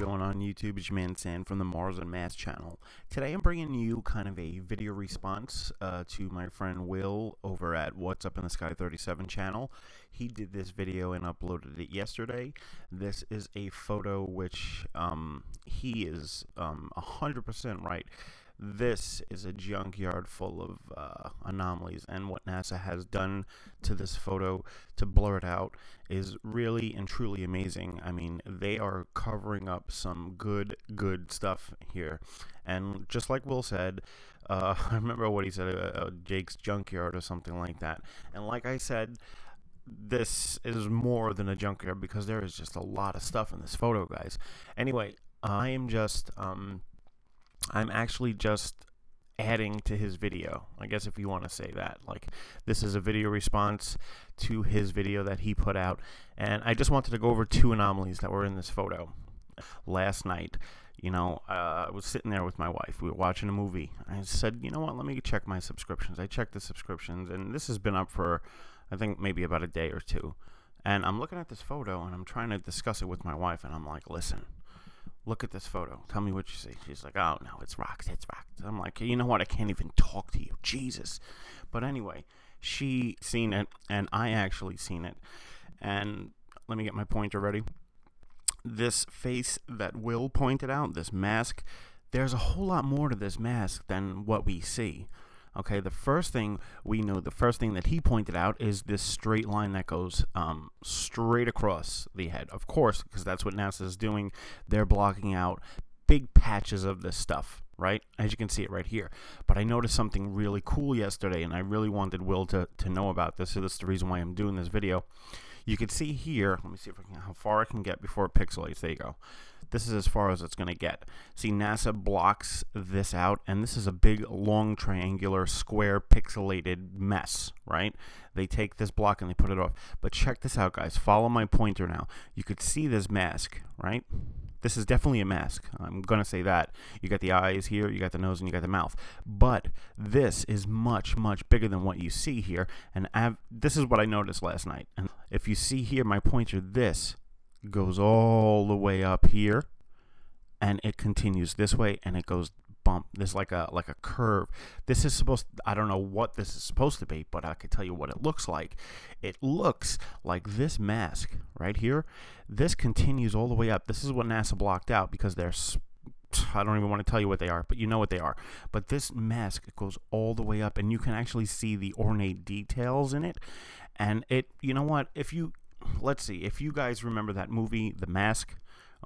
going on YouTube? It's your man Sam from the Mars Unmasked channel. Today I'm bringing you kind of a video response to my friend Will over at Whatsupinthesky37 channel. He did this video and uploaded it yesterday. This is a photo which he is 100% right. This is a junkyard full of anomalies, and what NASA has done to this photo to blur it out is really and truly amazing. I mean, they are covering up some good stuff here. And just like Will said, I remember what he said, Jake's junkyard or something like that. And like I said, this is more than a junkyard because there is just a lot of stuff in this photo, guys. Anyway, I'm actually just adding to his video, I guess, if you want to say that. Like, this is a video response to his video that he put out, and I just wanted to go over two anomalies that were in this photo. Last night, you know, I was sitting there with my wife. We were watching a movie. I said, you know what, let me check my subscriptions. I checked the subscriptions, and this has been up for, I think, maybe about a day or two. And I'm looking at this photo, and I'm trying to discuss it with my wife, and I'm like, listen, look at this photo. Tell me what you see. She's like, oh, no, it's rocks. It's rocks. I'm like, you know what? I can't even talk to you. Jesus. But anyway, she seen it, and I actually seen it. And let me get my pointer ready. This face that Will pointed out, this mask, there's a whole lot more to this mask than what we see. Okay, the first thing we know, the first thing that he pointed out is this straight line that goes straight across the head. Of course, because that's what NASA is doing. They're blocking out big patches of this stuff, right? As you can see it right here. But I noticed something really cool yesterday, and I really wanted Will to know about this, so that's the reason why I'm doing this video. You can see here, let me see if I can, how far I can get before it pixelates. There you go. This is as far as it's going to get. See, NASA blocks this out, and this is a big, long, triangular, square, pixelated mess, right? They take this block and they put it off. But check this out, guys. Follow my pointer now. You could see this mask, right? This is definitely a mask. I'm going to say that. You got the eyes here, you got the nose, and you got the mouth. But this is much bigger than what you see here. And this is what I noticed last night. And if you see here, my pointer, this goes all the way up here, and it continues this way, and it goes bump. This like a curve. This is supposed to, I don't know what this is supposed to be, but I can tell you what it looks like. It looks like this mask right here. This continues all the way up. This is what NASA blocked out because I don't even want to tell you what they are, but you know what they are. But this mask goes all the way up, and you can actually see the ornate details in it. And it, you know what, let's see, if you guys remember that movie, The Mask,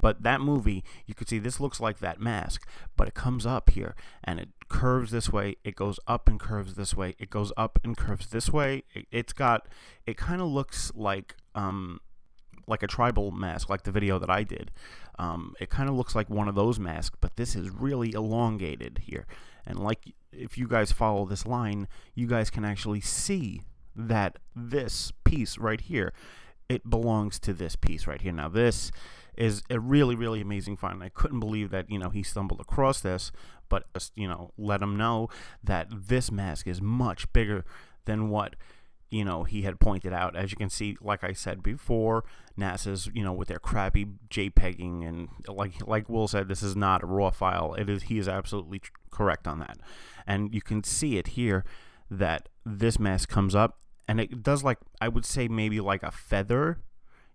but that movie, you could see this looks like that mask, but it comes up here, and it curves this way, it goes up and curves this way, it goes up and curves this way. It kind of looks like a tribal mask, like the video that I did. It kind of looks like one of those masks, but this is really elongated here. And like, if you guys follow this line, you guys can actually see that this piece right here, it belongs to this piece right here. Now, this is a really amazing find. I couldn't believe that, you know, he stumbled across this, but just, you know, let him know that this mask is much bigger than what, you know, he had pointed out. As you can see, like I said before, NASA's, you know, with their crappy JPEGing, and like Will said, this is not a raw file. He is absolutely correct on that. And you can see it here that this mask comes up, and it does, like, I would say maybe like a feather,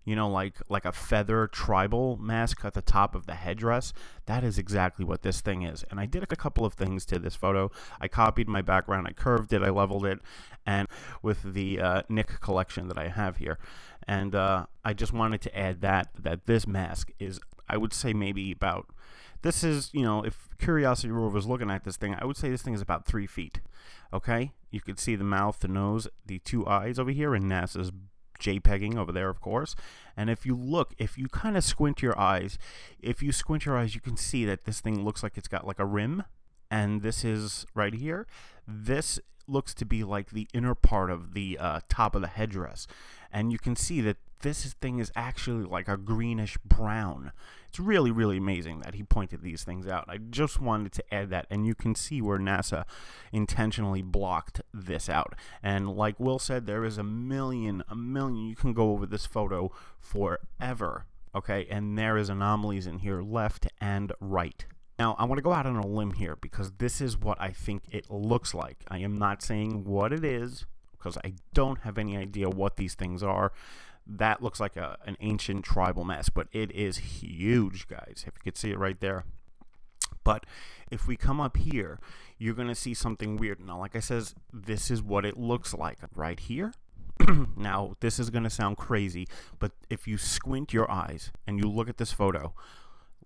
you know, like a feather tribal mask at the top of the headdress. That is exactly what this thing is. And I did a couple of things to this photo. I copied my background, I curved it, I leveled it, and with the Nick collection that I have here. And I just wanted to add that this mask is, I would say maybe about, this is, you know, if Curiosity Rover was looking at this thing, I would say this thing is about 3 feet. Okay? You could see the mouth, the nose, the two eyes over here, and NASA's JPEGing over there, of course. And if you look, if you kind of squint your eyes, you can see that this thing looks like it's got like a rim. And this is right here. This looks to be like the inner part of the top of the headdress. And you can see that this thing is actually like a greenish brown. It's really amazing that he pointed these things out. I just wanted to add that, and you can see where NASA intentionally blocked this out. And like Will said, there is a million, you can go over this photo forever. okay? And there is anomalies in here left and right. Now, I want to go out on a limb here because this is what I think it looks like. I am not saying what it is because I don't have any idea what these things are. That looks like an ancient tribal mask, but it is huge, guys, if you could see it right there. But if we come up here, you're going to see something weird. Now, like I says, this is what it looks like right here. Now, this is going to sound crazy, but if you squint your eyes and you look at this photo,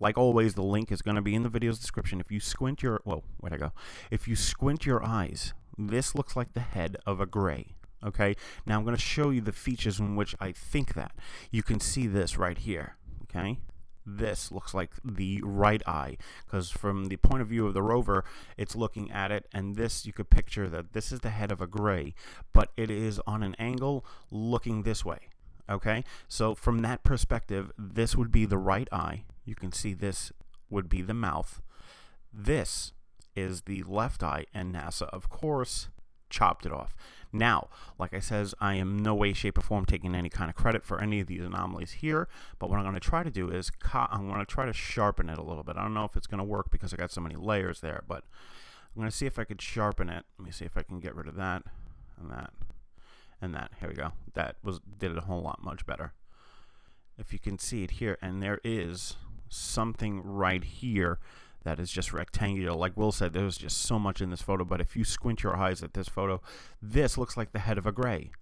like always, the link is going to be in the video's description. If you squint your, whoa, where'd I go? If you squint your eyes, this looks like the head of a gray. Okay, now I'm going to show you the features in which I think that. You can see this right here. Okay, this looks like the right eye, because from the point of view of the rover, it's looking at it, and this, you could picture that this is the head of a gray, but it is on an angle looking this way. Okay, so from that perspective, this would be the right eye. You can see this would be the mouth. This is the left eye, and NASA, of course, chopped it off. Now, like I says, I am no way, shape, or form taking any kind of credit for any of these anomalies here, but what I'm going to try to do is I'm going to try to sharpen it a little bit. I don't know if it's going to work because I got so many layers there, but I'm going to see if I could sharpen it. Let me see if I can get rid of that and that and that. Here we go. That did it a whole lot much better. If you can see it here, and there is something right here that is just rectangular. Like Will said, there's just so much in this photo, but if you squint your eyes at this photo, this looks like the head of a gray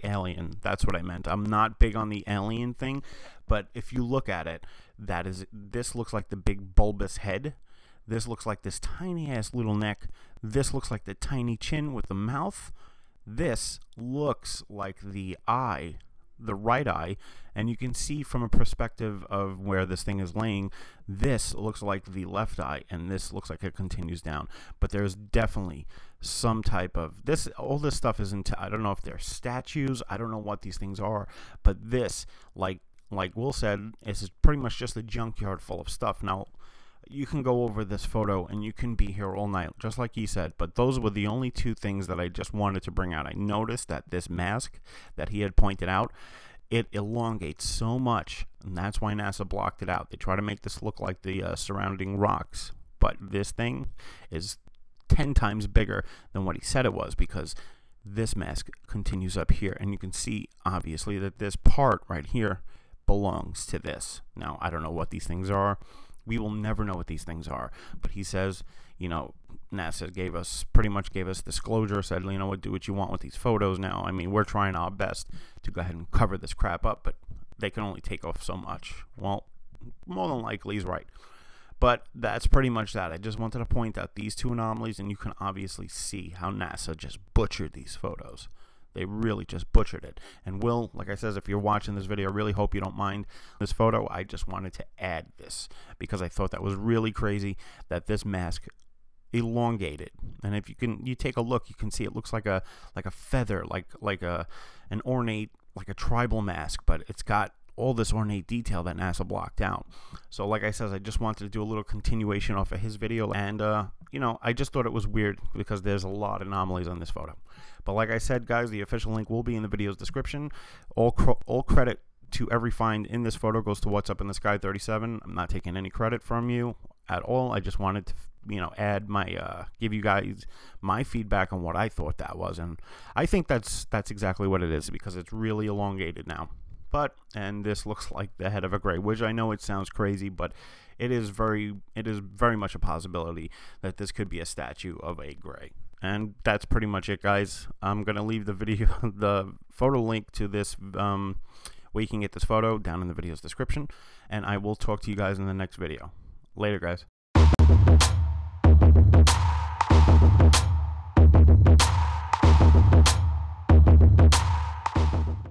alien. That's what I meant. I'm not big on the alien thing, but if you look at it, this looks like the big bulbous head. This looks like this tiny ass little neck. This looks like the tiny chin with the mouth. This looks like the eye, the right eye, and you can see from a perspective of where this thing is laying, this looks like the left eye, and this looks like it continues down. But there's definitely some type of this. All this stuff is into, I don't know if they're statues, I don't know what these things are, but this, like Will said, is pretty much just a junkyard full of stuff. Now, you can go over this photo and you can be here all night, just like he said, but those were the only two things that I just wanted to bring out. I noticed that this mask that he had pointed out, it elongates so much, and that's why NASA blocked it out. They try to make this look like the surrounding rocks, but this thing is 10 times bigger than what he said it was, because this mask continues up here, and you can see obviously that this part right here belongs to this. Now, I don't know what these things are. We will never know what these things are, but he says, you know, NASA pretty much gave us disclosure, said, you know what, do what you want with these photos now. I mean, we're trying our best to go ahead and cover this crap up, but they can only take off so much. Well, more than likely he's right. But that's pretty much that. I just wanted to point out these two anomalies, and you can obviously see how NASA just butchered these photos. They really just butchered it. And Will, like I says, if you're watching this video, I really hope you don't mind this photo. I just wanted to add this because I thought that was really crazy that this mask elongated. And if you take a look, you can see it looks like a feather, like an ornate, like a tribal mask, but it's got all this ornate detail that NASA blocked out. So like I said, I just wanted to do a little continuation off of his video, and you know, I just thought it was weird because there's a lot of anomalies on this photo. But like I said, guys, the official link will be in the video's description. All credit to every find in this photo goes to Whatsupinthesky37. I'm not taking any credit from you at all. I just wanted to, you know, add my give you guys my feedback on what I thought that was, and I think that's exactly what it is, because it's really elongated now. And this looks like the head of a gray, which I know it sounds crazy, but it is very much a possibility that this could be a statue of a gray. And that's pretty much it, guys. I'm gonna leave the photo link to this where you can get this photo down in the video's description, and I will talk to you guys in the next video. Later, guys.